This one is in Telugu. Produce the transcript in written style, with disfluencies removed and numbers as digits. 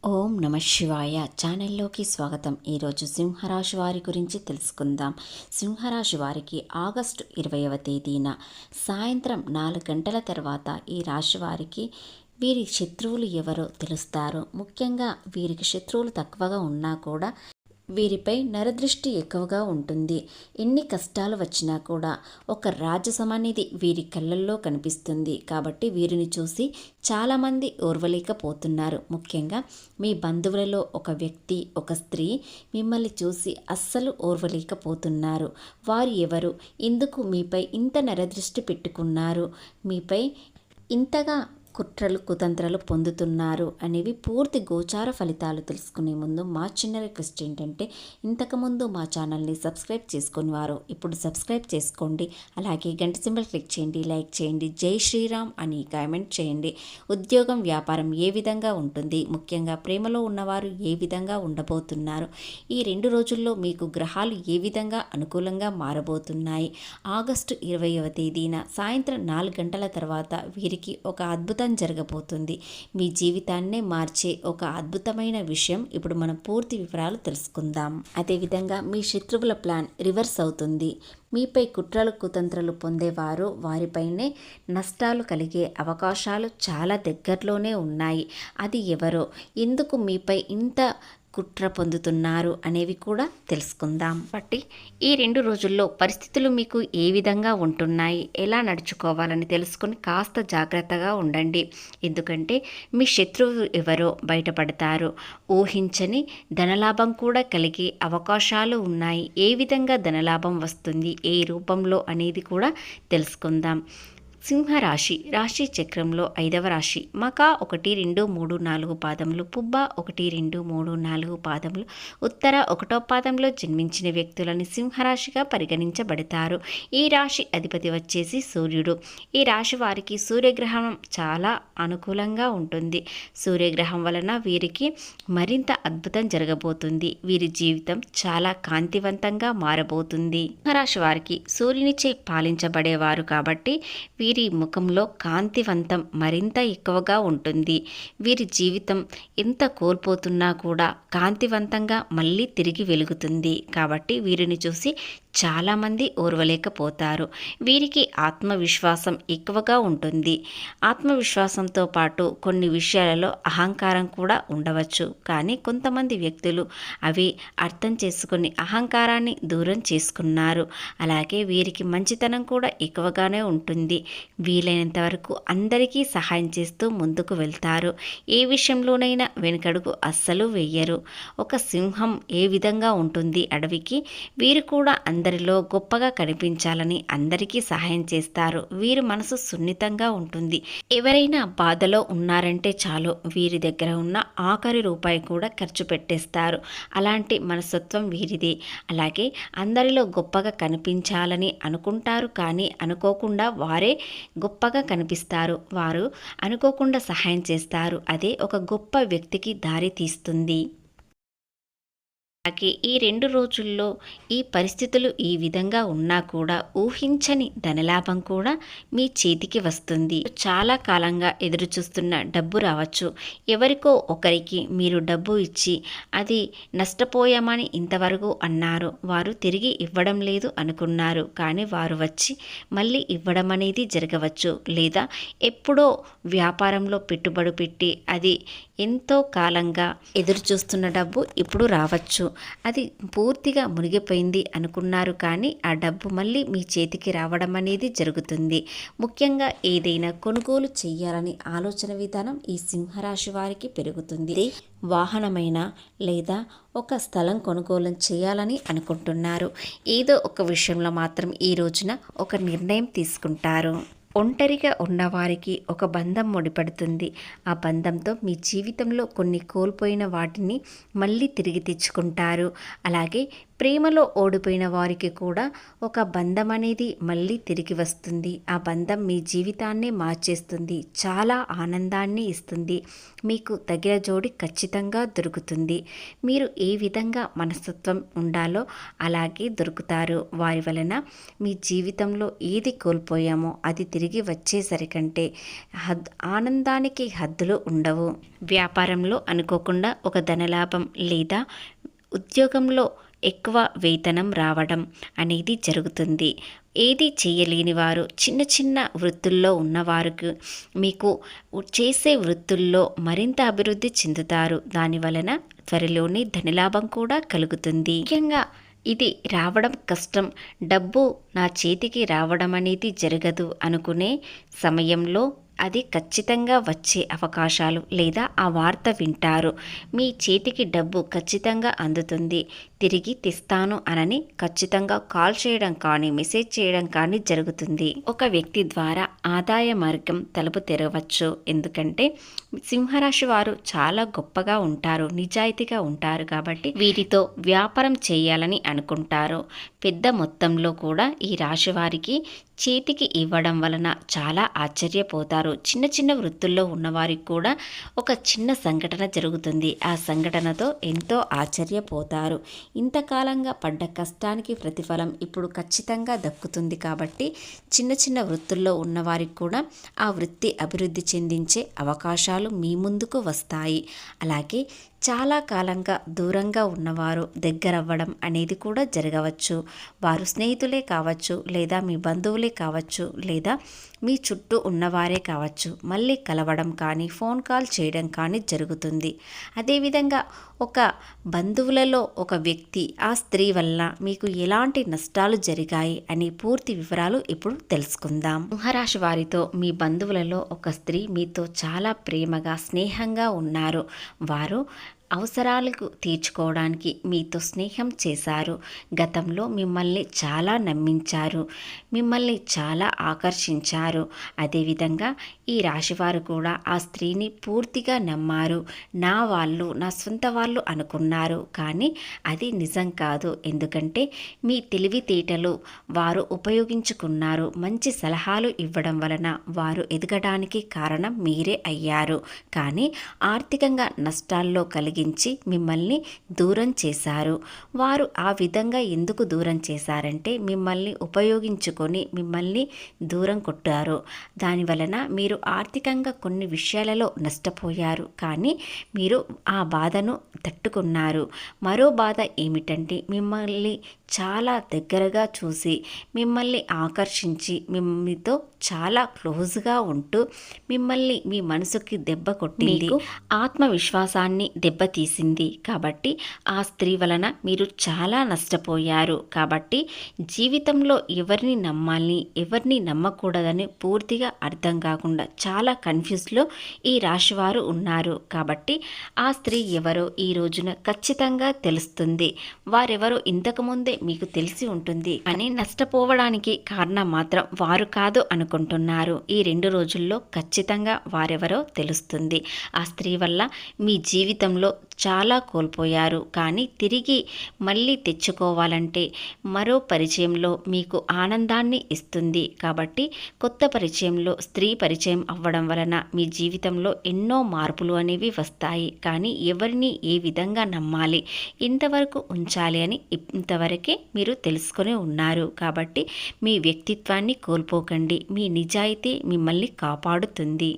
ఓం నమ శివాయ ఛానల్లోకి స్వాగతం. ఈరోజు సింహరాశి వారి గురించి తెలుసుకుందాం. సింహరాశి వారికి ఆగస్టు 20వ తేదీన సాయంత్రం 4 గంటల తర్వాత ఈ రాశి వారికి వీరి శత్రువులు ఎవరో తెలుస్తారు. ముఖ్యంగా వీరికి శత్రువులు తక్కువగా ఉన్నా కూడా వీరిపై నరదృష్టి ఎక్కువగా ఉంటుంది. ఎన్ని కష్టాలు వచ్చినా కూడా ఒక రాజసం అనేది వీరి కళ్ళల్లో కనిపిస్తుంది. కాబట్టి వీరిని చూసి చాలామంది ఓర్వలేకపోతున్నారు. ముఖ్యంగా మీ బంధువులలో ఒక వ్యక్తి, ఒక స్త్రీ మిమ్మల్ని చూసి అస్సలు ఓర్వలేకపోతున్నారు. వారు ఎవరు, ఎందుకు మీపై ఇంత నరదృష్టి పెట్టుకున్నారు, మీపై ఇంతగా కుట్రలు కుతంత్రాలు పొందుతున్నారు అనేవి పూర్తి గోచార ఫలితాలు తెలుసుకునే ముందు మా చిన్న రిక్వెస్ట్ ఏంటంటే, ఇంతకుముందు మా ఛానల్ని సబ్స్క్రైబ్ చేసుకుని వారు ఇప్పుడు సబ్స్క్రైబ్ చేసుకోండి. అలాగే గంట సింబల్ క్లిక్ చేయండి, లైక్ చేయండి, జై శ్రీరామ్ అని కామెంట్ చేయండి. ఉద్యోగం వ్యాపారం ఏ విధంగా ఉంటుంది, ముఖ్యంగా ప్రేమలో ఉన్నవారు ఏ విధంగా ఉండబోతున్నారు, ఈ 2 రోజుల్లో మీకు గ్రహాలు ఏ విధంగా అనుకూలంగా మారబోతున్నాయి. ఆగస్టు 20వ తేదీన సాయంత్రం 4 గంటల తర్వాత వీరికి ఒక అద్భుతం జరగబోతుంది. మీ జీవితాన్నే మార్చే ఒక అద్భుతమైన విషయం ఇప్పుడు మనం పూర్తి వివరాలు తెలుసుకుందాం. అదేవిధంగా మీ శత్రువుల ప్లాన్ రివర్స్ అవుతుంది. మీపై కుట్రలు కుతంత్రాలు పొందేవారు వారిపైనే నష్టాలు కలిగే అవకాశాలు చాలా దగ్గరలోనే ఉన్నాయి. అది ఎవరో, ఎందుకు మీపై ఇంత కుట్ర పొందుతున్నారు అనేవి కూడా తెలుసుకుందాం. బట్టి ఈ 2 రోజుల్లో పరిస్థితులు మీకు ఏ విధంగా ఉంటున్నాయి, ఎలా నడుచుకోవాలని తెలుసుకొని కాస్త జాగ్రత్తగా ఉండండి. ఎందుకంటే మీ శత్రువు ఎవరో బయటపడతారు. ఊహించని ధనలాభం కూడా కలిగే అవకాశాలు ఉన్నాయి. ఏ విధంగా ధనలాభం వస్తుంది, ఏ రూపంలో అనేది కూడా తెలుసుకుందాం. సింహరాశి రాశి చక్రంలో 5వ రాశి. మక 1, 2, 3, 4 పాదములు, పుబ్బ 1, 2, 3, 4 పాదములు, ఉత్తర 1వ పాదంలో జన్మించిన వ్యక్తులని సింహరాశిగా పరిగణించబడతారు. ఈ రాశి అధిపతి వచ్చేసి సూర్యుడు. ఈ రాశి వారికి సూర్యగ్రహణం చాలా అనుకూలంగా ఉంటుంది. సూర్యగ్రహం వలన వీరికి మరింత అద్భుతం జరగబోతుంది. వీరి జీవితం చాలా కాంతివంతంగా మారబోతుంది. సింహరాశి వారికి సూర్యునిచే పాలించబడేవారు కాబట్టి వీరి ముఖంలో కాంతివంతం మరింత ఎక్కువగా ఉంటుంది. వీరి జీవితం ఎంత కోల్పోతున్నా కూడా కాంతివంతంగా మళ్ళీ తిరిగి వెలుగుతుంది. కాబట్టి వీరిని చూసి చాలామంది ఓర్వలేకపోతారు. వీరికి ఆత్మవిశ్వాసం ఎక్కువగా ఉంటుంది. ఆత్మవిశ్వాసంతో పాటు కొన్ని విషయాలలో అహంకారం కూడా ఉండవచ్చు. కానీ కొంతమంది వ్యక్తులు అవి అర్థం చేసుకుని అహంకారాన్ని దూరం చేసుకున్నారు. అలాగే వీరికి మంచితనం కూడా ఎక్కువగానే ఉంటుంది. వీలైనంత వరకు అందరికీ సహాయం చేస్తూ ముందుకు వెళ్తారు. ఏ విషయంలోనైనా వెనుకడుగు అస్సలు వేయరు. ఒక సింహం ఏ విధంగా ఉంటుంది అడవికి, వీరు కూడా అందరిలో గొప్పగా కనిపించాలని అందరికీ సహాయం చేస్తారు. వీరి మనసు సున్నితంగా ఉంటుంది. ఎవరైనా బాధలో ఉన్నారంటే చాలు వీరి దగ్గర ఉన్న ఆఖరి రూపాయి కూడా ఖర్చు పెట్టేస్తారు. అలాంటి మనస్తత్వం వీరిది. అలాగే అందరిలో గొప్పగా కనిపించాలని అనుకుంటారు, కానీ అనుకోకుండా వారే గొప్పగా కనిపిస్తారు. వారు అనుకోకుండా సహాయం చేస్తారు. అదే ఒక గొప్ప వ్యక్తికి దారి తీస్తుంది. అలాగే ఈ 2 రోజుల్లో ఈ పరిస్థితులు ఈ విధంగా ఉన్నా కూడా ఊహించని ధనలాభం కూడా మీ చేతికి వస్తుంది. చాలా కాలంగా ఎదురు చూస్తున్న డబ్బు రావచ్చు. ఎవరికో ఒకరికి మీరు డబ్బు ఇచ్చి అది నష్టపోయామని ఇంతవరకు అన్నారు. వారు తిరిగి ఇవ్వడం లేదు అనుకున్నారు. కానీ వారు వచ్చి మళ్ళీ ఇవ్వడం అనేది జరగవచ్చు. లేదా ఎప్పుడో వ్యాపారంలో పెట్టుబడి పెట్టి అది ఎంతో కాలంగా ఎదురు చూస్తున్న డబ్బు ఇప్పుడు రావచ్చు. అది పూర్తిగా మునిగిపోయింది అనుకున్నారు, కానీ ఆ డబ్బు మళ్ళీ మీ చేతికి రావడం అనేది జరుగుతుంది. ముఖ్యంగా ఏదైనా కొనుగోలు చేయాలని ఆలోచన విధానం ఈ సింహరాశి వారికి పెరుగుతుంది. వాహనమైన లేదా ఒక స్థలం కొనుగోలు చేయాలని అనుకుంటున్నారు. ఏదో ఒక విషయంలో మాత్రం ఈ రోజున ఒక నిర్ణయం తీసుకుంటారు. ఒంటరిగా ఉన్నవారికి ఒక బంధం ముడిపడుతుంది. ఆ బంధంతో మీ జీవితంలో కొన్ని కోల్పోయిన వాటిని మళ్ళీ తిరిగి తెచ్చుకుంటారు. అలాగే ప్రేమలో ఓడిపోయిన వారికి కూడా ఒక బంధం అనేది మళ్ళీ తిరిగి వస్తుంది. ఆ బంధం మీ జీవితాన్నే మార్చేస్తుంది, చాలా ఆనందాన్ని ఇస్తుంది. మీకు తగిన జోడి ఖచ్చితంగా దొరుకుతుంది. మీరు ఏ విధంగా మనస్తత్వం ఉండాలో అలాగే దొరుకుతారు. వారి వలన మీ జీవితంలో ఏది కోల్పోయామో అది తిరిగి వచ్చేసరికంటే ఆనందానికి హద్దులు ఉండవు. వ్యాపారంలో అనుకోకుండా ఒక ధనలాభం లేదా ఉద్యోగంలో ఎక్కువ వేతనం రావడం అనేది జరుగుతుంది. ఏది చేయలేని వారు చిన్న చిన్న వృత్తుల్లో ఉన్నవారికి మీకు చేసే వృత్తుల్లో మరింత అభివృద్ధి చెందుతారు. దాని వలన త్వరలోనే ధనలాభం కూడా కలుగుతుంది. ముఖ్యంగా ఇది రావడం కష్టం, డబ్బు నా చేతికి రావడం అనేది జరగదు అనుకునే సమయంలో అది ఖచ్చితంగా వచ్చే అవకాశాలు లేదా ఆ వార్త వింటారు. మీ చేతికి డబ్బు ఖచ్చితంగా అందుతుంది, తిరిగి తెస్తాను అనని ఖచ్చితంగా కాల్ చేయడం కానీ మెసేజ్ చేయడం కానీ జరుగుతుంది. ఒక వ్యక్తి ద్వారా ఆదాయ మార్గం తలుపు తెరవచ్చు. ఎందుకంటే సింహరాశి వారు చాలా గొప్పగా ఉంటారు, నిజాయితీగా ఉంటారు. కాబట్టి వీరితో వ్యాపారం చేయాలని అనుకుంటారు. పెద్ద మొత్తంలో కూడా ఈ రాశి వారికి చేతికి ఇవ్వడం వలన చాలా ఆశ్చర్యపోతారు. చిన్న చిన్న వృత్తుల్లో ఉన్నవారికి కూడా ఒక చిన్న సంఘటన జరుగుతుంది. ఆ సంఘటనతో ఎంతో ఆశ్చర్యపోతారు. ఇంతకాలంగా పడ్డ కష్టానికి ప్రతిఫలం ఇప్పుడు ఖచ్చితంగా దక్కుతుంది. కాబట్టి చిన్న చిన్న వృత్తుల్లో ఉన్నవారికి కూడా ఆ వృత్తి అభివృద్ధి చెందించే అవకాశాలు మీ ముందుకు వస్తాయి. అలాగే చాలా కాలంగా దూరంగా ఉన్నవారు దగ్గరవ్వడం అనేది కూడా జరగవచ్చు. వారు స్నేహితులే కావచ్చు, లేదా మీ బంధువులే కావచ్చు, లేదా మీ చుట్టూ ఉన్నవారే కావచ్చు. మళ్ళీ కలవడం కానీ ఫోన్ కాల్ చేయడం కానీ జరుగుతుంది. అదేవిధంగా ఒక బంధువులలో ఒక వ్యక్తి, ఆ స్త్రీ వల్ల మీకు ఎలాంటి నష్టాలు జరిగాయి అని పూర్తి వివరాలు ఇప్పుడు తెలుసుకుందాం. సింహరాశి వారితో మీ బంధువులలో ఒక స్త్రీ మీతో చాలా ప్రేమగా స్నేహంగా ఉన్నారు. వారు అవసరాలకు తీర్చుకోవడానికి మీతో స్నేహం చేశారు. గతంలో మిమ్మల్ని చాలా నమ్మించారు, మిమ్మల్ని చాలా ఆకర్షించారు. అదేవిధంగా ఈ రాశివారు కూడా ఆ స్త్రీని పూర్తిగా నమ్మారు. నా వాళ్ళు, నా సొంత వాళ్ళు అనుకున్నారు. కానీ అది నిజం కాదు. ఎందుకంటే మీ తెలివితేటలు వారు ఉపయోగించుకున్నారు. మంచి సలహాలు ఇవ్వడం వలన వారు ఎదగడానికి కారణం మీరే అయ్యారు. కానీ ఆర్థికంగా నష్టాల్లో కలిగించి మిమ్మల్ని దూరం చేశారు. వారు ఆ విధంగా ఎందుకు దూరం చేశారంటే మిమ్మల్ని ఉపయోగించుకొని మిమ్మల్ని దూరం కొట్టారు. దాని వలన మీరు ఆర్థికంగా కొన్ని విషయాలలో నష్టపోయారు. కానీ మీరు ఆ బాధను తట్టుకున్నారు. మరో బాధ ఏమిటంటే మిమ్మల్ని చాలా దగ్గరగా చూసి మిమ్మల్ని ఆకర్షించి మీతో చాలా క్లోజ్గా ఉంటూ మిమ్మల్ని మీ మనసుకి దెబ్బ కొట్టింది, ఆత్మవిశ్వాసాన్ని దెబ్బతీసింది. కాబట్టి ఆ స్త్రీ వలన మీరు చాలా నష్టపోయారు. కాబట్టి జీవితంలో ఎవరిని నమ్మాలి, ఎవరిని నమ్మకూడదని పూర్తిగా అర్థం కాకుండా చాలా కన్ఫ్యూజ్లో ఈ రాశివారు ఉన్నారు. కాబట్టి ఆ స్త్రీ ఎవరో ఈ రోజున ఖచ్చితంగా తెలుస్తుంది. వారెవరో ఇంతకుముందే మీకు తెలిసి ఉంటుంది. అని నష్టపోవడానికి కారణం మాత్రం వారు కాదు అనుకుంటున్నారు. ఈ 2 రోజుల్లో ఖచ్చితంగా వారెవరో తెలుస్తుంది. ఆ స్త్రీ వల్ల మీ జీవితంలో చాలా కోల్పోయారు. కానీ తిరిగి మళ్ళీ తెచ్చుకోవాలంటే మరో పరిచయంలో మీకు ఆనందాన్ని ఇస్తుంది. కాబట్టి కొత్త పరిచయంలో స్త్రీ పరిచయం అవ్వడం వలన మీ జీవితంలో ఎన్నో మార్పులు అనేవి వస్తాయి. కానీ ఎవరిని ఏ విధంగా నమ్మాలి, ఇంతవరకు ఉంచాలి అని ఇంతవరకే మీరు తెలుసుకొని ఉన్నారు. కాబట్టి మీ వ్యక్తిత్వాన్ని కోల్పోకండి. మీ నిజాయితీ మిమ్మల్ని కాపాడుతుంది.